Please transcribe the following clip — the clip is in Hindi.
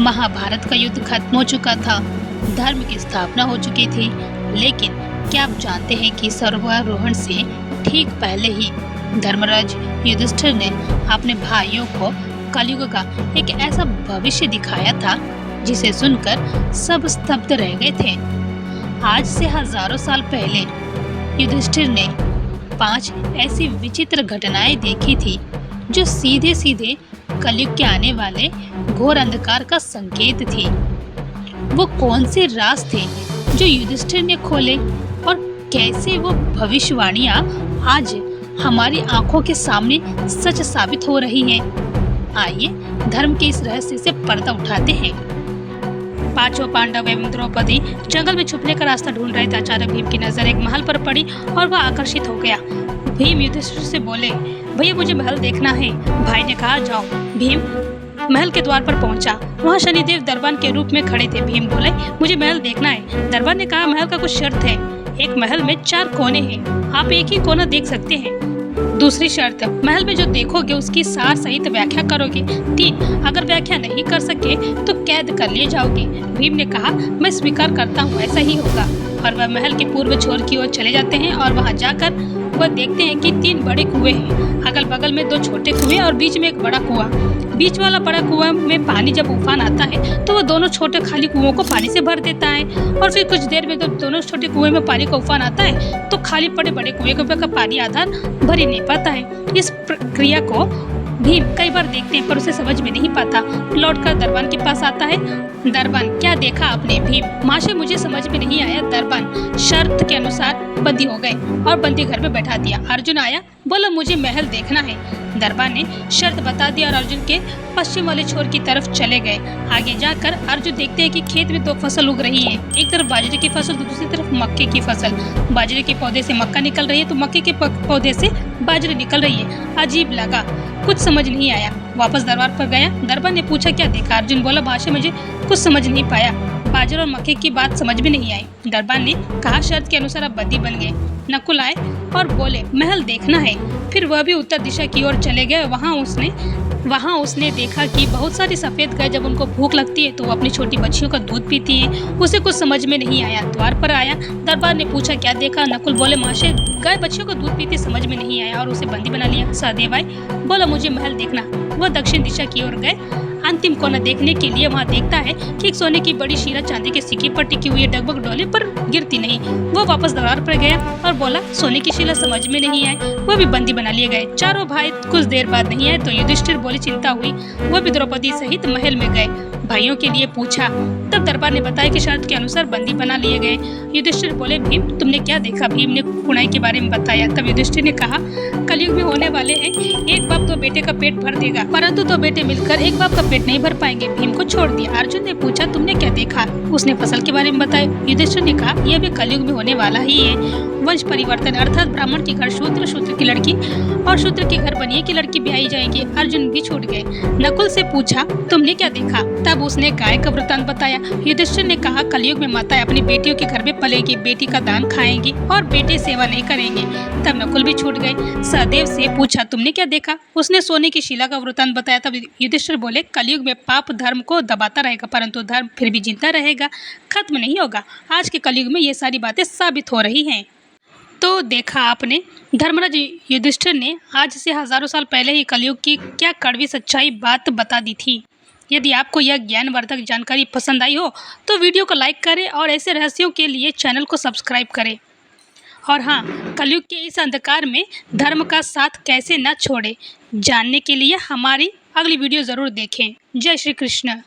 महाभारत का युद्ध खत्म हो चुका था, धर्म की स्थापना हो चुकी थी। लेकिन क्या आप जानते हैं कि स्वर्गारोहण से ठीक पहले ही धर्मराज युधिष्ठिर ने अपने भाइयों को कलयुग का एक ऐसा भविष्य दिखाया था जिसे सुनकर सब स्तब्ध रह गए थे। आज से हजारों साल पहले युधिष्ठिर ने 5 ऐसी विचित्र घटनाएं देखी थी जो सीधे सीधे कलयुग के आने वाले घोर अंधकार का संकेत थी। वो कौन से राज थे जो युधिष्ठिर ने खोले और कैसे वो भविष्यवाणियां आज हमारी आंखों के सामने सच साबित हो रही हैं। आइए धर्म के इस रहस्य से पर्दा उठाते हैं। 5 पांडव एवं द्रौपदी जंगल में छुपने का रास्ता ढूंढ रहे थे। अचानक भीम की नजर एक महल पर पड़ी और वह आकर्षित हो गया। भीम युधिष्ठिर से बोले, भैया मुझे महल देखना है। भाई ने कहा, जाओ। भीम महल के द्वार पर पहुंचा। वहां शनिदेव दरबान के रूप में खड़े थे। भीम बोले, मुझे महल देखना है। दरबान ने कहा, महल का कुछ शर्त है। एक महल में 4 कोने हैं, आप एक ही कोना देख सकते हैं। दूसरी शर्त, महल में जो देखोगे उसकी सार सहित व्याख्या करोगे। 3, अगर व्याख्या नहीं कर सके तो कैद कर लिए जाओगे। भीम ने कहा, मैं स्वीकार करता हूँ, ऐसा ही होगा। और वह महल के पूर्व छोर की ओर चले जाते हैं और वहां जाकर वह देखते हैं कि 3 बड़े कुएं हैं। अगल बगल में 2 छोटे कुएं और बीच में एक बड़ा कुआं। बीच वाला बड़ा कुआं में पानी जब उफान आता है तो वह दोनों छोटे खाली कुओं को पानी से भर देता है और फिर कुछ देर में जब दोनों छोटे कुएं में पानी का उफान आता है तो खाली पड़े बड़े कुएं का पानी आधार भर ही नहीं पाता है। इस प्रक्रिया को भीम कई बार देखते हैं पर उसे समझ में नहीं पाता। लौटकर दरबान के पास आता है। दरबान, क्या देखा आपने? भीम, महाशय मुझे समझ में नहीं आया। दरबान, शर्त के अनुसार बंदी हो गए और बंदी घर में बैठा दिया। अर्जुन आया, बोला मुझे महल देखना है। दरबान ने शर्त बता दी और अर्जुन के पश्चिम वाले छोर की तरफ चले गए। आगे जाकर अर्जुन देखते हैं कि खेत में 2 फसल उग रही है। एक तरफ बाजरे की फसल तो दूसरी तरफ मक्के की फसल। बाजरे के पौधे से मक्का निकल रही है तो मक्के के पौधे से बाजरे निकल रही है। अजीब लगा, कुछ समझ नहीं आया। वापस दरबार पर गया। दरबान ने पूछा, क्या देखा? अर्जुन बोला, भाषा मुझे कुछ समझ नहीं पाया। बाजरे और मक्के की बात समझ में नहीं आई। दरबान ने कहा, शर्त के अनुसार अब बंदी बन गए। नकुल आए और बोले, महल देखना है। फिर वह भी उत्तर दिशा की ओर चले गए। वहाँ उसने देखा कि बहुत सारी सफेद गाय जब उनको भूख लगती है तो वो अपनी छोटी बच्चियों का दूध पीती है। उसे कुछ समझ में नहीं आया। द्वार पर आया। दरबार ने पूछा, क्या देखा? नकुल बोले, महाशय गाय बच्चियों का दूध पीती समझ में नहीं आया और उसे बंदी बना लिया। सहदेव आए, बोला मुझे महल देखना। वह दक्षिण दिशा की ओर गए। अंतिम कोना देखने के लिए वहाँ देखता है कि एक सोने की बड़ी शीरा चांदी के सिक्के पर टिकी हुई है, डगमग डोले पर गिरती नहीं। वो वापस दरबार पर गया और बोला, सोने की शिला समझ में नहीं आई। वह भी बंदी बना लिए गए। चारों भाई कुछ देर बाद नहीं आए तो युधिष्ठिर बोले, चिंता हुई। वह भी द्रौपदी सहित महल में गए। भाइयों के लिए पूछा। तब दरबार ने बताया कि शर्त के अनुसार बंदी बना लिए गए। युधिष्ठिर बोले, भीम तुमने क्या देखा? भीम ने पुनाई के बारे में बताया। तब युधिष्ठिर ने कहा, कलयुग में होने वाले हैं, एक बाप 2 बेटे का पेट भर देगा परंतु 2 बेटे मिलकर एक बाप का पेट नहीं भर पाएंगे। भीम को छोड़ दिया। अर्जुन ने पूछा, तुमने क्या देखा? उसने फसल के बारे में बताया। युधिष्ठिर ने कहा, यह भी कलयुग में होने वाला ही है। वंश परिवर्तन अर्थात ब्राह्मण के घर शूद्र, शूद्र की लड़की और शूद्र के घर बनिए की लड़की ब्याही जाएगी। अर्जुन भी छूट गए। नकुल से पूछा, तुमने क्या देखा? तब उसने गाय का वृत्तांत बताया। युधिष्ठिर ने कहा, कलयुग में माताएं अपनी बेटियों के घर में पलेगी, बेटी का दान खाएंगी और बेटे सेवा नहीं करेंगे। तब नकुल भी छूट गए। सहदेव से पूछा, तुमने क्या देखा? उसने सोने की शिला का वृत्तांत बताया। तब युधिष्ठिर बोले, कलयुग में पाप धर्म को दबाता रहेगा परंतु धर्म फिर भी जिंदा रहेगा, खत्म नहीं होगा। आज के कलयुग में ये सारी बातें साबित हो रही हैं। तो देखा आपने, धर्मराज युधिष्ठिर ने आज से हजारों साल पहले ही कलयुग की क्या कड़वी सच्चाई बात बता दी थी। यदि आपको यह ज्ञानवर्धक जानकारी पसंद आई हो तो वीडियो को लाइक करें और ऐसे रहस्यों के लिए चैनल को सब्सक्राइब करें। और हाँ, कलयुग के इस अंधकार में धर्म का साथ कैसे न छोड़े, जानने के लिए हमारी अगली वीडियो ज़रूर देखें। जय श्री कृष्ण।